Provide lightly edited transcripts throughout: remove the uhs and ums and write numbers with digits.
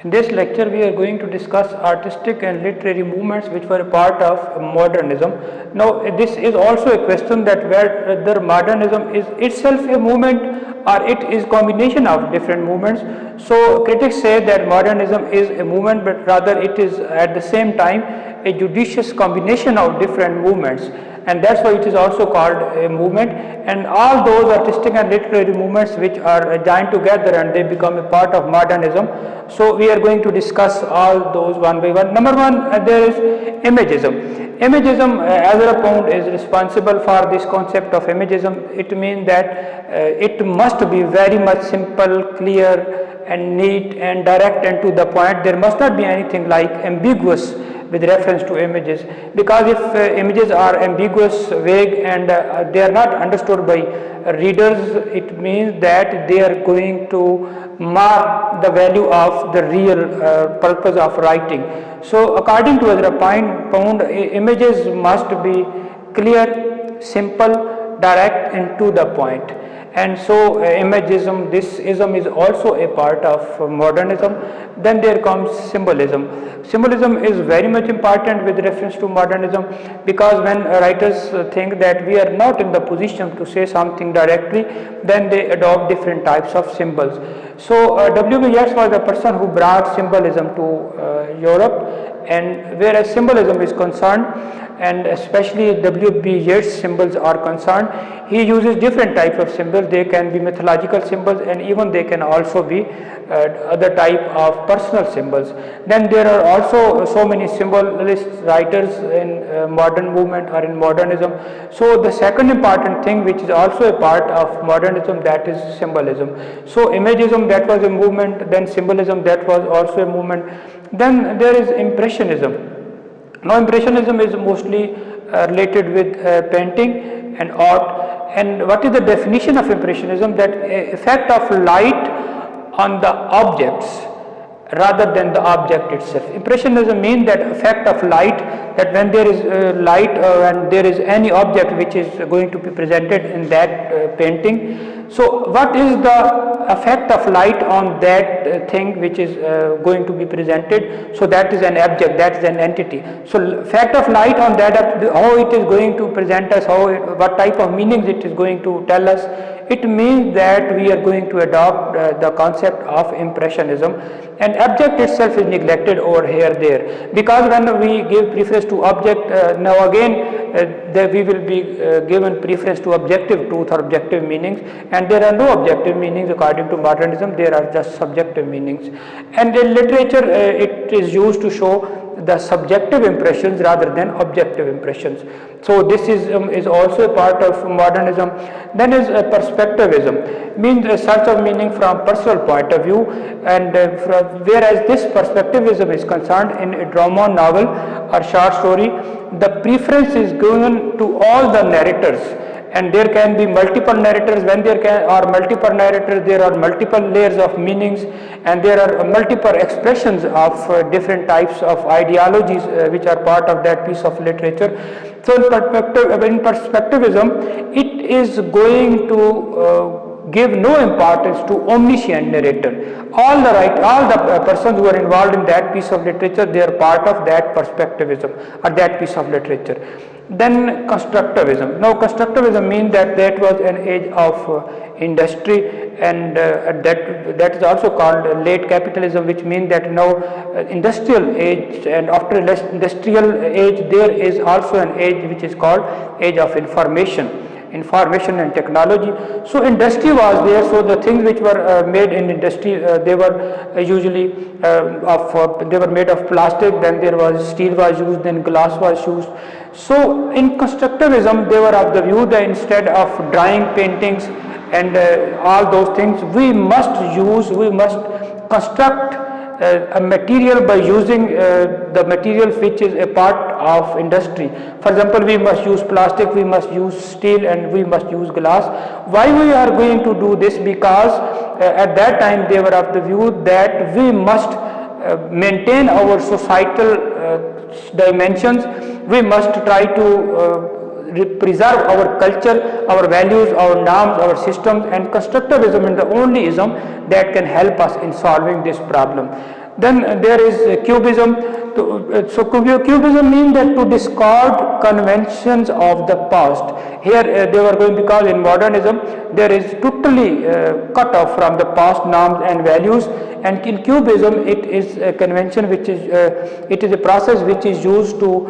In this lecture, we are going to discuss artistic and literary movements which were a part of modernism. Now, this is also a question that whether modernism is itself a movement or it is combination of different movements. So, critics say that modernism is a movement, but rather it is at the same time a judicious combination of different movements, and that's why it is also called a movement. And all those artistic and literary movements which are joined together and they become a part of modernism. So we are going to discuss all those one by one. Number one, there is imagism. Imagism, Ezra Pound is responsible for this concept of imagism. It means that it must be very much simple, clear and neat and direct and to the point. There must not be anything like ambiguous with reference to images, because if images are ambiguous, vague and they are not understood by readers, it means that they are going to mar the value of the real purpose of writing. So according to Ezra Pound, images must be clear, simple, direct and to the point. And so imagism, this ism is also a part of modernism. Then there comes symbolism. Symbolism is very much important with reference to modernism, because when writers think that we are not in the position to say something directly, then they adopt different types of symbols. So W.B. Yeats was the person who brought symbolism to Europe, and whereas symbolism is concerned, and especially W.B. Yeats symbols are concerned, he uses different types of symbols. They can be mythological symbols and even they can also be other type of personal symbols. Then there are also so many symbolist writers in modern movement or in modernism. So the second important thing which is also a part of modernism, that is symbolism. So imagism, that was a movement, then symbolism, that was also a movement. Then there is impressionism. Now impressionism is mostly related with painting and art. And what is the definition of impressionism? That effect of light on the objects rather than the object itself. Impressionism means that effect of light, that when there is light and there is any object which is going to be presented in that painting. So what is the effect of light on that thing which is going to be presented? So that is an object, that is an entity. So effect of light on that, how it is going to present us, what type of meanings it is going to tell us. It means that we are going to adopt the concept of impressionism, and object itself is neglected over here there, because when we give preference to object, now again we will be given preference to objective truth or objective meanings, and there are no objective meanings according to modernism, there are just subjective meanings. And in literature it is used to show the subjective impressions rather than objective impressions. So this is also a part of modernism. Then is perspectivism, means a search of meaning from personal point of view, and whereas this perspectivism is concerned in a drama, novel or short story, the preference is given to all the narrators. And there can be multiple narrators. When there are multiple narrators, there are multiple layers of meanings, and there are multiple expressions of different types of ideologies which are part of that piece of literature. So in perspectivism, it is going to give no importance to omniscient narrator. All the persons who are involved in that piece of literature, they are part of that perspectivism or that piece of literature. Then constructivism. Now constructivism means that was an age of industry, and that is also called late capitalism, which means that now industrial age, and after industrial age there is also an age which is called age of information and technology. So industry was there, so the things which were made in industry, they were usually they were made of plastic, then there was steel was used, then glass was used. So in constructivism, they were of the view that instead of drawing paintings and all those things, we must construct a material by using the material which is a part of industry. For example, we must use plastic, we must use steel, and we must use glass. Why we are going to do this? Because at that time they were of the view that we must maintain our societal dimensions. We must try to preserve our culture, our values, our norms, our systems, and constructivism is the only ism that can help us in solving this problem. Then there is cubism. So cubism means that to discard conventions of the past. Here they were going, because in modernism there is totally cut off from the past norms and values, and in cubism it is a convention which is it is a process which is used to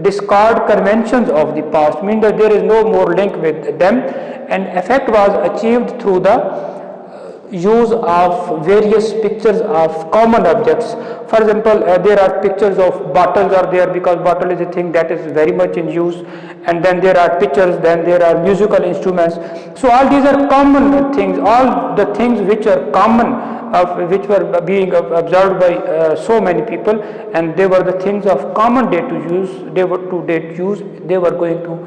discard conventions of the past, means that there is no more link with them, and effect was achieved through the use of various pictures of common objects. For example, there are pictures of bottles are there, because bottle is a thing that is very much in use, and then there are pictures, then there are musical instruments. So all these are common things, all the things which are common, which were being observed by so many people, and they were the things of common day to use, they were going to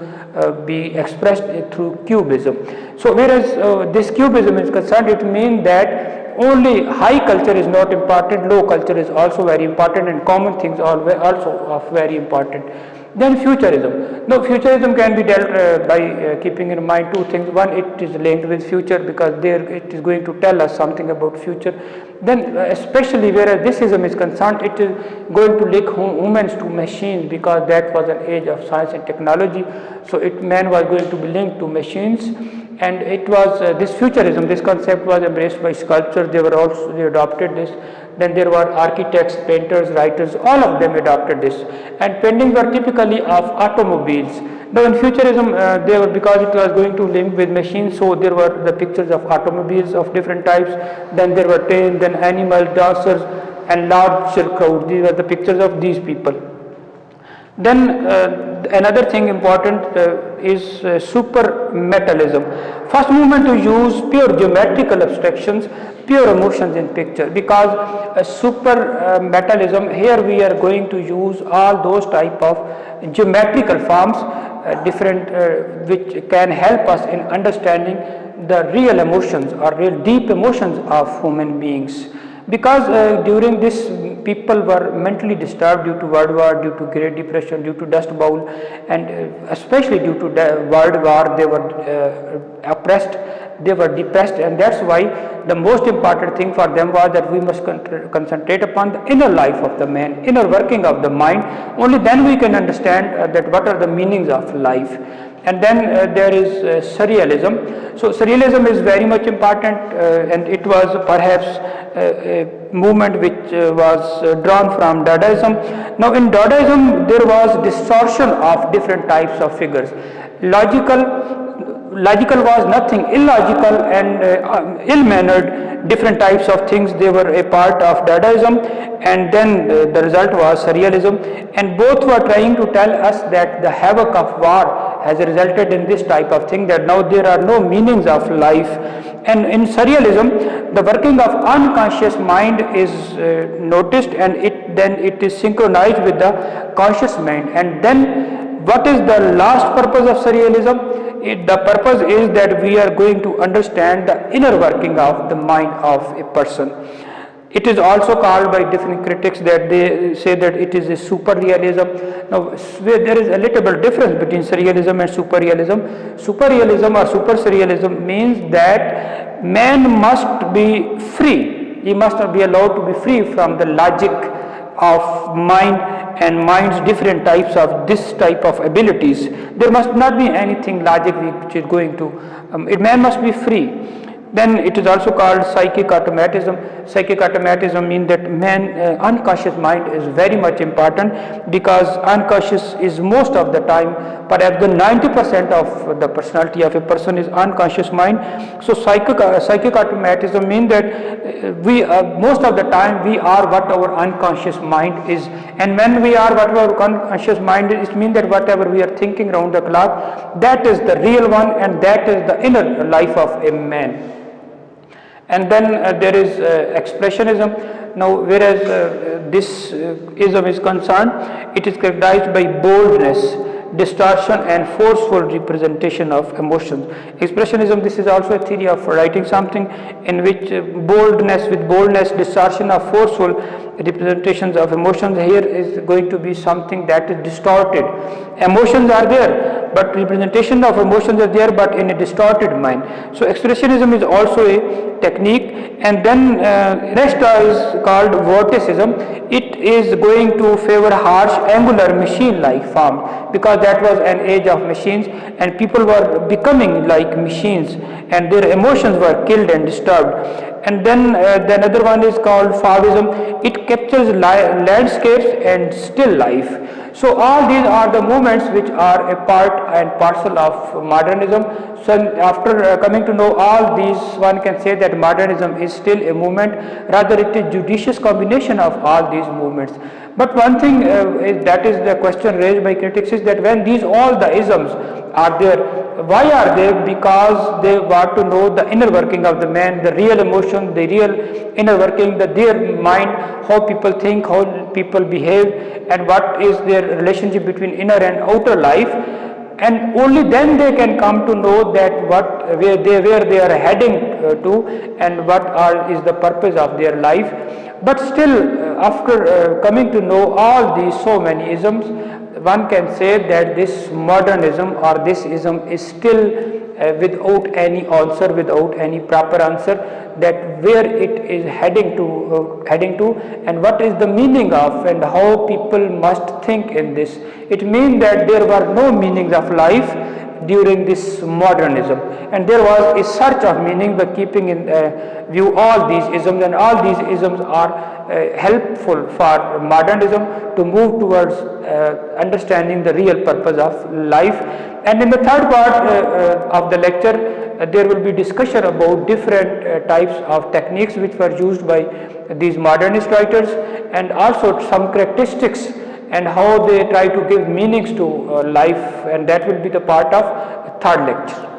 be expressed through cubism. So whereas this cubism is concerned, it means that only high culture is not important, low culture is also very important, and common things are also of very important. Then futurism. Now futurism can be dealt by keeping in mind two things. One, it is linked with future, because there it is going to tell us something about future. Then especially whereas this ism is concerned, it is going to link humans to machines, because that was an age of science and technology. So man was going to be linked to machines, and it was this futurism, this concept was embraced by sculptors. They adopted this. Then there were architects, painters, writers, all of them adopted this, and paintings were typically of automobiles. Now in futurism, because it was going to link with machines, so there were the pictures of automobiles of different types, then there were trains, then animals, dancers, and larger crowd. These were the pictures of these people. Then another thing important is supermetalism. First movement to use pure geometrical abstractions, pure emotions in picture, because supermetalism, here we are going to use all those type of geometrical forms, which can help us in understanding the real emotions or real deep emotions of human beings. Because during this, people were mentally disturbed due to World War, due to Great Depression, due to Dust Bowl, and especially due to the World War, they were oppressed, they were depressed, and that's why the most important thing for them was that we must concentrate upon the inner life of the man, inner working of the mind. Only then we can understand that what are the meanings of life. And then there is surrealism. So surrealism is very much important, and it was perhaps a movement which was drawn from Dadaism. Now in Dadaism there was distortion of different types of figures. Logical was nothing, illogical and ill-mannered, different types of things, they were a part of Dadaism, and then the result was surrealism, and both were trying to tell us that the havoc of war has resulted in this type of thing, that now there are no meanings of life. And in surrealism, the working of unconscious mind is noticed, and it is synchronized with the conscious mind. And then what is the last purpose of surrealism? The purpose is that we are going to understand the inner working of the mind of a person. It is also called by different critics that they say that it is a superrealism. Now, there is a little bit difference between surrealism and superrealism. Superrealism or super surrealism means that man must be free. He must not be allowed to be free from the logic of mind and mind's different types of this type of abilities. There must not be anything logic which is going to, man must be free. Then it is also called psychic automatism. Psychic automatism means that unconscious mind is very much important, because unconscious is most of the time, perhaps the 90% of the personality of a person is unconscious mind. So psychic automatism means that we most of the time we are what our unconscious mind is, and when we are what our unconscious mind is, it means that whatever we are thinking round the clock, that is the real one, and that is the inner life of a man. And then there is expressionism. Now, whereas this ism is concerned, it is characterized by boldness, distortion and forceful representation of emotions. Expressionism, this is also a theory of writing something in which boldness, distortion of forceful representations of emotions. Here is going to be something that is distorted. Emotions are there, but representation of emotions are there, but in a distorted mind. So expressionism is also a technique. And then rest is called vorticism. It is going to favor harsh, angular, machine-like form, because that was an age of machines and people were becoming like machines and their emotions were killed and disturbed. And then the another one is called Fauvism. It captures landscapes and still life. So all these are the movements which are a part and parcel of modernism. So after coming to know all these, one can say that modernism is still a movement, rather it is judicious combination of all these movements. But one thing that is the question raised by critics is that when these all the isms are there, why are they? Because they want to know the inner working of the man, the real emotion, the real inner working, their mind, how people think, how people behave, and what is their relationship between inner and outer life. And only then they can come to know that where they are heading to, and what is the purpose of their life. But still, after coming to know all these so many isms, one can say that this modernism or this ism is still without any answer, without any proper answer, that where it is heading to, and what is the meaning of, and how people must think in this. It means that there were no meanings of life during this modernism, and there was a search of meaning by keeping in view all these isms, and all these isms are helpful for modernism to move towards understanding the real purpose of life. And in the third part of the lecture, there will be discussion about different types of techniques which were used by these modernist writers, and also some characteristics and how they try to give meanings to life, and that will be the part of third lecture.